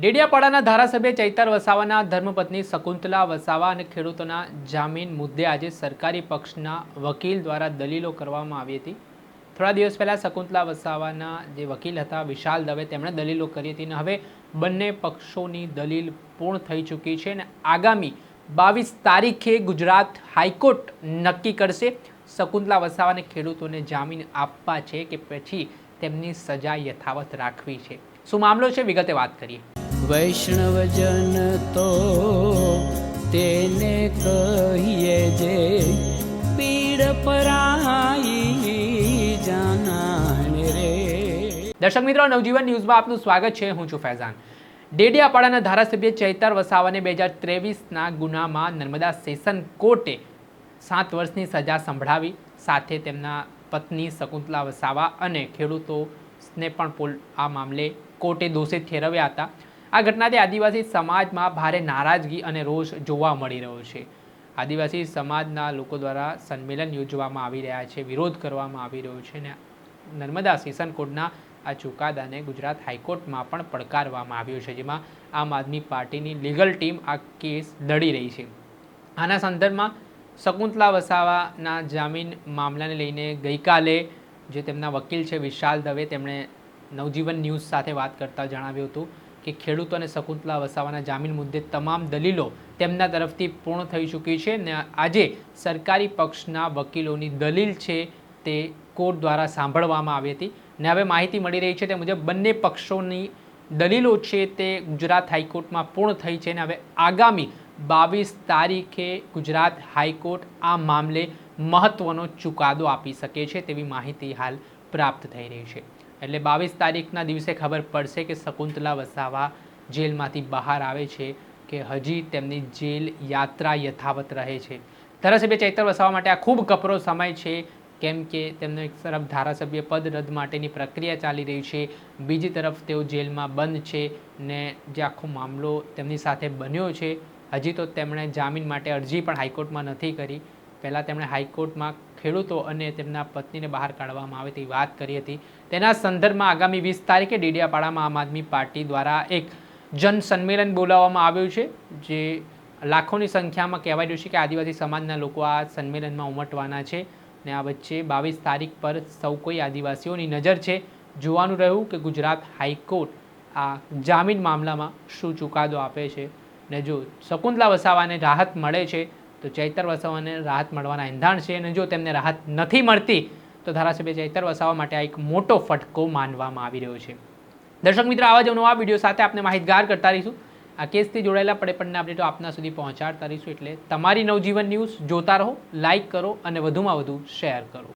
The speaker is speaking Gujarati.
ડેડિયાપાડાના ધારાસભ્ય ચૈતર વસાવાના ધર્મપત્ની શકુંતલા વસાવા અને ખેડૂતોના જામીન મુદ્દે આજે સરકારી પક્ષના વકીલ દ્વારા દલીલો કરવામાં આવી હતી। થોડા દિવસ પહેલા શકુંતલા વસાવાના જે વકીલ હતા વિશાલ દવે તેમણે દલીલો કરી હતી અને હવે બંને પક્ષોની દલીલ પૂર્ણ થઈ ચૂકી છે અને આગામી 22 તારીખે ગુજરાત હાઈકોર્ટ નક્કી કરશે શકુંતલા વસાવાને ખેડૂતોને જામીન આપવા છે કે પછી તેમની સજા યથાવત રાખવી છે। શું મામલો છે વિગતે વાત કરીએ। વૈષ્ણવજન તો તેને કહીએ જે પીડ પરાઈ જાનાને રે। દર્શક મિત્રો, નવજીવન ન્યૂઝમાં આપનું સ્વાગત છે। હું છું ફૈઝાન। ડેડિયાપાડાના ધારાસભ્ય ચૈતર વસાવાને 2023ના ગુનામાં નર્મદા સેશન કોર્ટે 7 વર્ષની સજા સંભળાવી, સાથે તેમના પત્ની શકુંતલા વસાવા અને ખેડૂતોને પણ આ મામલે કોર્ટે દોષિત ઠેરવ્યા હતા। આ ઘટનાથી આદિવાસી સમાજમાં ભારે નારાજગી અને રોષ જોવા મળી રહ્યો છે। આદિવાસી સમાજના લોકો દ્વારા સંમેલન યોજવામાં આવી રહ્યા છે, વિરોધ કરવામાં આવી રહ્યો છે અને નર્મદા સેશન કોર્ટના આ ચુકાદાને ગુજરાત હાઈકોર્ટમાં પણ પડકારવામાં આવ્યો છે, જેમાં આમ આદમી પાર્ટીની લીગલ ટીમ આ કેસ લડી રહી છે। આના સંદર્ભમાં શકુંતલા વસાવાના જામીન મામલાને લઈને ગઈકાલે જે તેમના વકીલ છે વિશાલ દવે, તેમણે નવજીવન ન્યૂઝ સાથે વાત કરતા જણાવ્યું હતું કે ખેડૂતો અને શકુંતલા વસાવાના જામીન મુદ્દે તમામ દલીલો તેમના તરફથી પૂર્ણ થઈ ચૂકી છે અને આજે સરકારી પક્ષના વકીલોની દલીલ છે તે કોર્ટ દ્વારા સાંભળવામાં આવી હતી અને હવે માહિતી મળી રહી છે તે મુજબ બંને પક્ષોની દલીલો છે તે ગુજરાત હાઈકોર્ટમાં પૂર્ણ થઈ છે અને હવે આગામી 22 તારીખે ગુજરાત હાઈકોર્ટ આ મામલે મહત્વનો ચુકાદો આપી શકે છે તેવી માહિતી હાલ પ્રાપ્ત થઈ રહી છે। એટલે 22 તારીખના દિવસે ખબર પડશે કે શકુંતલા વસાવા જેલમાંથી બહાર આવે છે કે હજી તેમની જેલ યાત્રા યથાવત રહે છે। ધારાસભ્ય ચૈતર વસાવા માટે આ ખૂબ કપરો સમય છે, કેમ કે તેમનો એક તરફ ધારાસભ્ય પદ રદ માટેની પ્રક્રિયા ચાલી રહી છે, બીજી તરફ તેઓ જેલમાં બંધ છે ને જે આખો મામલો તેમની સાથે બન્યો છે, હજી તો તેમણે જામીન માટે અરજી પણ હાઈકોર્ટમાં નથી કરી। પહેલાં તેમણે હાઈકોર્ટમાં ખેડૂતો અને તેમના પત્નીને બહાર કાઢવામાં આવે તેવી વાત કરી હતી। તેના સંદર્ભમાં આગામી 20 તારીખે ડેડિયાપાડામાં આમ આદમી પાર્ટી દ્વારા એક જન સંમેલન બોલાવવામાં આવ્યું છે, જે લાખોની સંખ્યામાં કહેવાય રહ્યું છે કે આદિવાસી સમાજના લોકો આ સંમેલનમાં ઉમટવાના છે અને આ વચ્ચે 22 તારીખ પર સૌ કોઈ આદિવાસીઓની નજર છે। જોવાનું રહ્યું કે ગુજરાત હાઈકોર્ટ આ જામીન મામલામાં શું ચુકાદો આપે છે ને જો શકુંતલા વસાવાને રાહત મળે છે તો ચૈતર વસાવાને રાહત મળવાના એંધાણ છે અને જો તેમને રાહત નથી મળતી તો ધારાસભ્ય ચૈતર વસાવા માટે આ એક મોટો ફટકો માનવામાં આવી રહ્યો છે। દર્શક મિત્રો, આવા જ નવા વિડીયો સાથે આપણે માહિતગાર કરતા રહીશું। આ કેસથી જોડાયેલા પડેપણના અપડેટો આપના સુધી પહોંચાડતા રહીશું, એટલે તમારી નવજીવન ન્યૂઝ જોતા રહો, લાઇક કરો અને વધુમાં વધુ શેર કરો।